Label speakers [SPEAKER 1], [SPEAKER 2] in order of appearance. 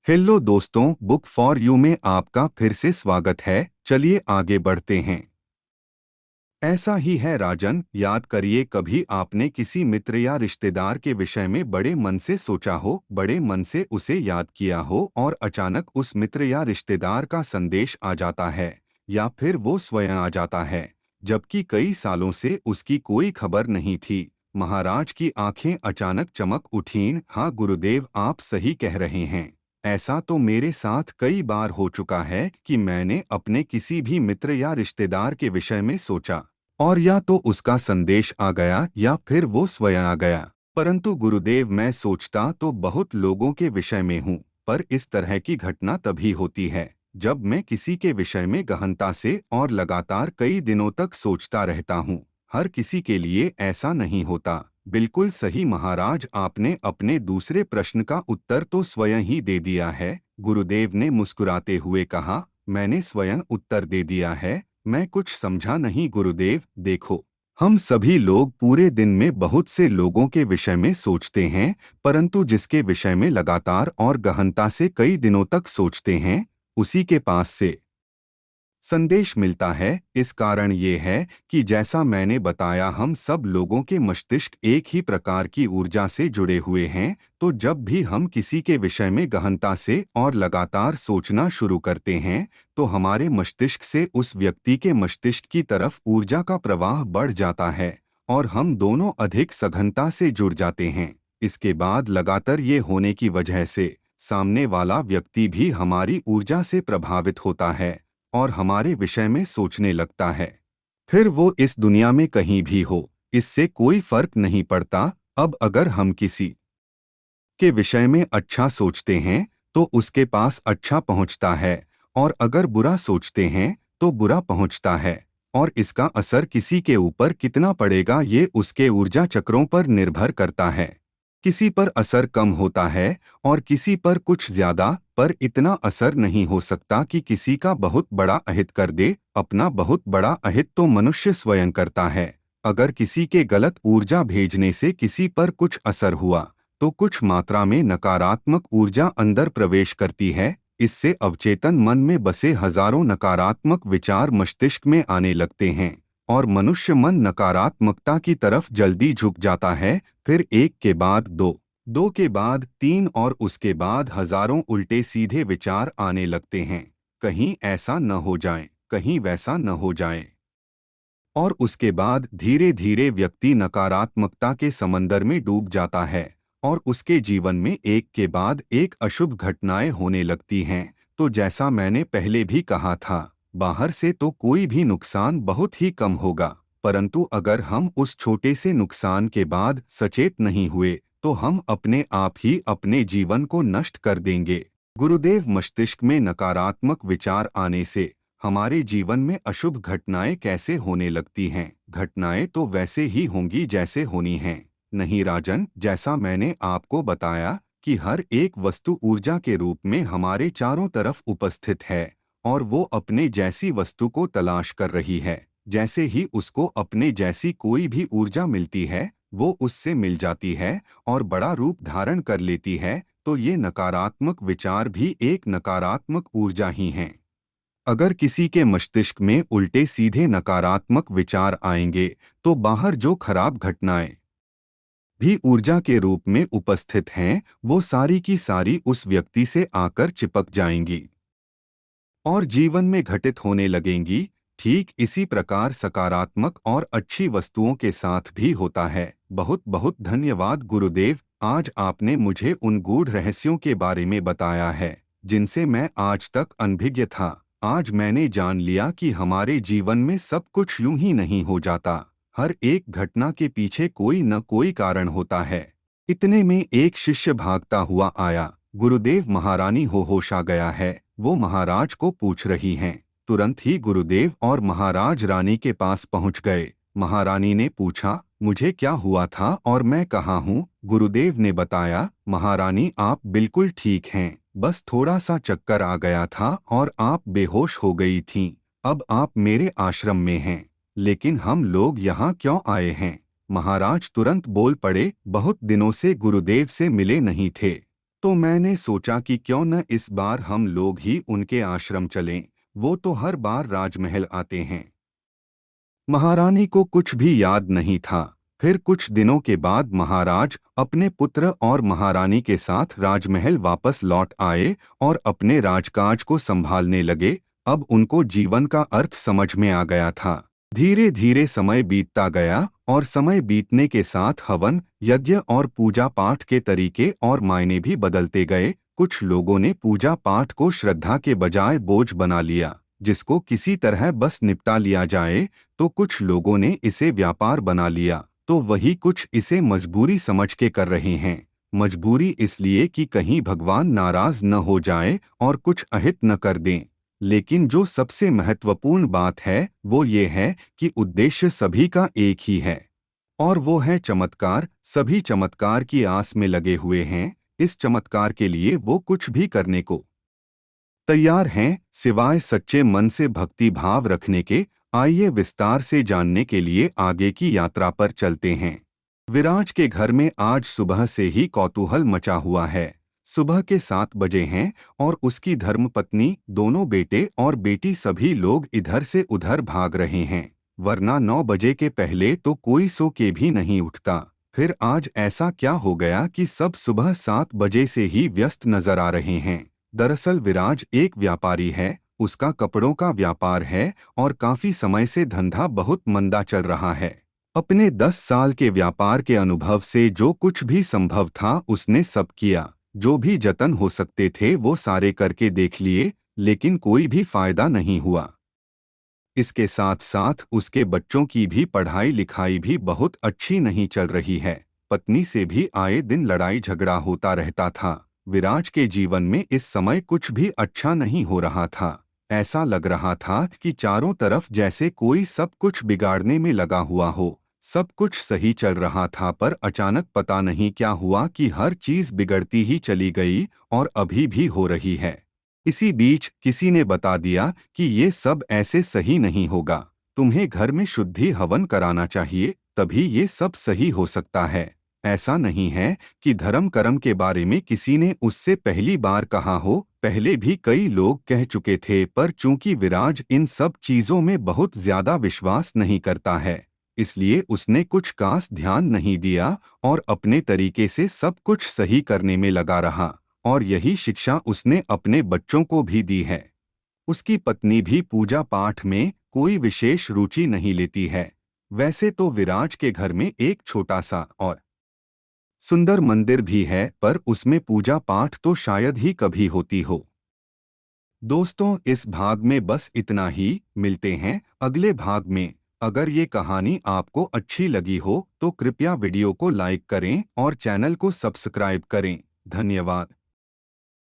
[SPEAKER 1] Hello दोस्तों, book for you में आपका फिर से स्वागत है। चलिए आगे बढ़ते हैं। ऐसा ही है राजन, याद करिए कभी आपने किसी मित्र या रिश्तेदार के विषय में बड़े मन से सोचा हो, बड़े मन से उसे याद किया हो और अचानक उस मित्र या रिश्तेदार का संदेश आ जाता है या फिर वो स्वयं आ जाता है, जबकि कई सालों से उसकी कोई खबर नहीं थी। महाराज की आंखें अचानक चमक उठीं। हाँ गुरुदेव, आप सही कह रहे हैं। ऐसा तो मेरे साथ कई बार हो चुका है कि मैंने अपने किसी भी मित्र या रिश्तेदार के विषय में सोचा और या तो उसका संदेश आ गया या फिर वो स्वयं आ गया। परंतु गुरुदेव, मैं सोचता तो बहुत लोगों के विषय में हूँ, पर इस तरह की घटना तभी होती है जब मैं किसी के विषय में गहनता से और लगातार कई दिनों तक सोचता रहता हूँ। हर किसी के लिए ऐसा नहीं होता। बिल्कुल सही महाराज, आपने अपने दूसरे प्रश्न का उत्तर तो स्वयं ही दे दिया है। गुरुदेव ने मुस्कुराते हुए कहा, मैंने स्वयं उत्तर दे दिया है। मैं कुछ समझा नहीं गुरुदेव। देखो, हम सभी लोग पूरे दिन में बहुत से लोगों के विषय में सोचते हैं, परंतु जिसके विषय में लगातार और गहनता से कई दिनों तक सोचते हैं, उसी के पास से संदेश मिलता है। इस कारण ये है कि जैसा मैंने बताया, हम सब लोगों के मस्तिष्क एक ही प्रकार की ऊर्जा से जुड़े हुए हैं। तो जब भी हम किसी के विषय में गहनता से और लगातार सोचना शुरू करते हैं, तो हमारे मस्तिष्क से उस व्यक्ति के मस्तिष्क की तरफ ऊर्जा का प्रवाह बढ़ जाता है और हम दोनों अधिक सघनता से जुड़ जाते हैं। इसके बाद लगातार ये होने की वजह से सामने वाला व्यक्ति भी हमारी ऊर्जा से प्रभावित होता है और हमारे विषय में सोचने लगता है। फिर वो इस दुनिया में कहीं भी हो, इससे कोई फर्क नहीं पड़ता। अब अगर हम किसी के विषय में अच्छा सोचते हैं तो उसके पास अच्छा पहुंचता है, और अगर बुरा सोचते हैं तो बुरा पहुंचता है। और इसका असर किसी के ऊपर कितना पड़ेगा, ये उसके ऊर्जा चक्रों पर निर्भर करता है। किसी पर असर कम होता है और किसी पर कुछ ज्यादा, पर इतना असर नहीं हो सकता कि किसी का बहुत बड़ा अहित कर दे। अपना बहुत बड़ा अहित तो मनुष्य स्वयं करता है। अगर किसी के गलत ऊर्जा भेजने से किसी पर कुछ असर हुआ, तो कुछ मात्रा में नकारात्मक ऊर्जा अंदर प्रवेश करती है। इससे अवचेतन मन में बसे हजारों नकारात्मक विचार मस्तिष्क में आने लगते हैं और मनुष्य मन नकारात्मकता की तरफ जल्दी झुक जाता है। फिर एक के बाद दो, दो के बाद तीन और उसके बाद हजारों उल्टे सीधे विचार आने लगते हैं। कहीं ऐसा न हो जाए, कहीं वैसा न हो जाए। और उसके बाद धीरे धीरे व्यक्ति नकारात्मकता के समंदर में डूब जाता है और उसके जीवन में एक के बाद एक अशुभ घटनाएं होने लगती हैं। तो जैसा मैंने पहले भी कहा था, बाहर से तो कोई भी नुकसान बहुत ही कम होगा, परंतु अगर हम उस छोटे से नुकसान के बाद सचेत नहीं हुए, तो हम अपने आप ही अपने जीवन को नष्ट कर देंगे। गुरुदेव, मस्तिष्क में नकारात्मक विचार आने से हमारे जीवन में अशुभ घटनाएं कैसे होने लगती हैं? घटनाएं तो वैसे ही होंगी जैसे होनी हैं। नहीं राजन, जैसा मैंने आपको बताया कि हर एक वस्तु ऊर्जा के रूप में हमारे चारों तरफ उपस्थित है और वो अपने जैसी वस्तु को तलाश कर रही है। जैसे ही उसको अपने जैसी कोई भी ऊर्जा मिलती है, वो उससे मिल जाती है और बड़ा रूप धारण कर लेती है। तो ये नकारात्मक विचार भी एक नकारात्मक ऊर्जा ही हैं। अगर किसी के मस्तिष्क में उल्टे सीधे नकारात्मक विचार आएंगे, तो बाहर जो खराब घटनाएं भी ऊर्जा के रूप में उपस्थित हैं, वो सारी की सारी उस व्यक्ति से आकर चिपक जाएंगी और जीवन में घटित होने लगेंगी। ठीक इसी प्रकार सकारात्मक और अच्छी वस्तुओं के साथ भी होता है। बहुत बहुत धन्यवाद गुरुदेव, आज आपने मुझे उन गूढ़ रहस्यों के बारे में बताया है जिनसे मैं आज तक अनभिज्ञ था। आज मैंने जान लिया कि हमारे जीवन में सब कुछ यूं ही नहीं हो जाता। हर एक घटना के पीछे कोई न कोई कारण होता है। इतने में एक शिष्य भागता हुआ आया। गुरुदेव, महारानी होश आ गया है, वो महाराज को पूछ रही हैं। तुरंत ही गुरुदेव और महाराज रानी के पास पहुंच गए। महारानी ने पूछा, मुझे क्या हुआ था और मैं कहाँ हूँ? गुरुदेव ने बताया, महारानी आप बिल्कुल ठीक हैं, बस थोड़ा सा चक्कर आ गया था और आप बेहोश हो गई थीं। अब आप मेरे आश्रम में हैं। लेकिन हम लोग यहाँ क्यों आए हैं? महाराज तुरंत बोल पड़े, बहुत दिनों से गुरुदेव से मिले नहीं थे, तो मैंने सोचा कि क्यों न इस बार हम लोग ही उनके आश्रम चलें, वो तो हर बार राजमहल आते हैं। महारानी को कुछ भी याद नहीं था। फिर कुछ दिनों के बाद महाराज अपने पुत्र और महारानी के साथ राजमहल वापस लौट आए और अपने राजकाज को संभालने लगे। अब उनको जीवन का अर्थ समझ में आ गया था। धीरे धीरे समय बीतता गया और समय बीतने के साथ हवन, यज्ञ और पूजा पाठ के तरीके और मायने भी बदलते गए। कुछ लोगों ने पूजा पाठ को श्रद्धा के बजाय बोझ बना लिया, जिसको किसी तरह बस निपटा लिया जाए। तो कुछ लोगों ने इसे व्यापार बना लिया, तो वही कुछ इसे मजबूरी समझ के कर रहे हैं। मजबूरी इसलिए कि कहीं भगवान नाराज न हो जाए और कुछ अहित न कर दें। लेकिन जो सबसे महत्वपूर्ण बात है वो ये है कि उद्देश्य सभी का एक ही है, और वो है चमत्कार। सभी चमत्कार की आस में लगे हुए हैं। इस चमत्कार के लिए वो कुछ भी करने को तैयार हैं, सिवाय सच्चे मन से भक्ति भाव रखने के। आइए विस्तार से जानने के लिए आगे की यात्रा पर चलते हैं। विराज के घर में आज सुबह से ही कौतूहल मचा हुआ है। सुबह के 7 बजे हैं और उसकी धर्मपत्नी, दोनों बेटे और बेटी सभी लोग इधर से उधर भाग रहे हैं, वरना 9 बजे के पहले तो कोई सो के भी नहीं उठता। फिर आज ऐसा क्या हो गया कि सब सुबह 7 बजे से ही व्यस्त नजर आ रहे हैं। दरअसल विराज एक व्यापारी है, उसका कपड़ों का व्यापार है और काफी समय से धंधा बहुत मंदा चल रहा है। अपने 10 साल के व्यापार के अनुभव से जो कुछ भी संभव था उसने सब किया। जो भी जतन हो सकते थे वो सारे करके देख लिए, लेकिन कोई भी फायदा नहीं हुआ। इसके साथ साथ उसके बच्चों की भी पढ़ाई लिखाई भी बहुत अच्छी नहीं चल रही है। पत्नी से भी आए दिन लड़ाई झगड़ा होता रहता था। विराज के जीवन में इस समय कुछ भी अच्छा नहीं हो रहा था। ऐसा लग रहा था कि चारों तरफ जैसे कोई सब कुछ बिगाड़ने में लगा हुआ हो। सब कुछ सही चल रहा था पर अचानक पता नहीं क्या हुआ कि हर चीज बिगड़ती ही चली गई और अभी भी हो रही है। इसी बीच किसी ने बता दिया कि ये सब ऐसे सही नहीं होगा, तुम्हें घर में शुद्धि हवन कराना चाहिए, तभी ये सब सही हो सकता है। ऐसा नहीं है कि धर्म कर्म के बारे में किसी ने उससे पहली बार कहा हो, पहले भी कई लोग कह चुके थे, पर चूंकि विराज इन सब चीजों में बहुत ज्यादा विश्वास नहीं करता है, इसलिए उसने कुछ खास ध्यान नहीं दिया और अपने तरीके से सब कुछ सही करने में लगा रहा। और यही शिक्षा उसने अपने बच्चों को भी दी है। उसकी पत्नी भी पूजा पाठ में कोई विशेष रुचि नहीं लेती है। वैसे तो विराज के घर में एक छोटा सा और सुंदर मंदिर भी है, पर उसमें पूजा पाठ तो शायद ही कभी होती हो। दोस्तों, इस भाग में बस इतना ही। मिलते हैं अगले भाग में। अगर ये कहानी आपको अच्छी लगी हो तो कृपया वीडियो को लाइक करें और चैनल को सब्सक्राइब करें। धन्यवाद।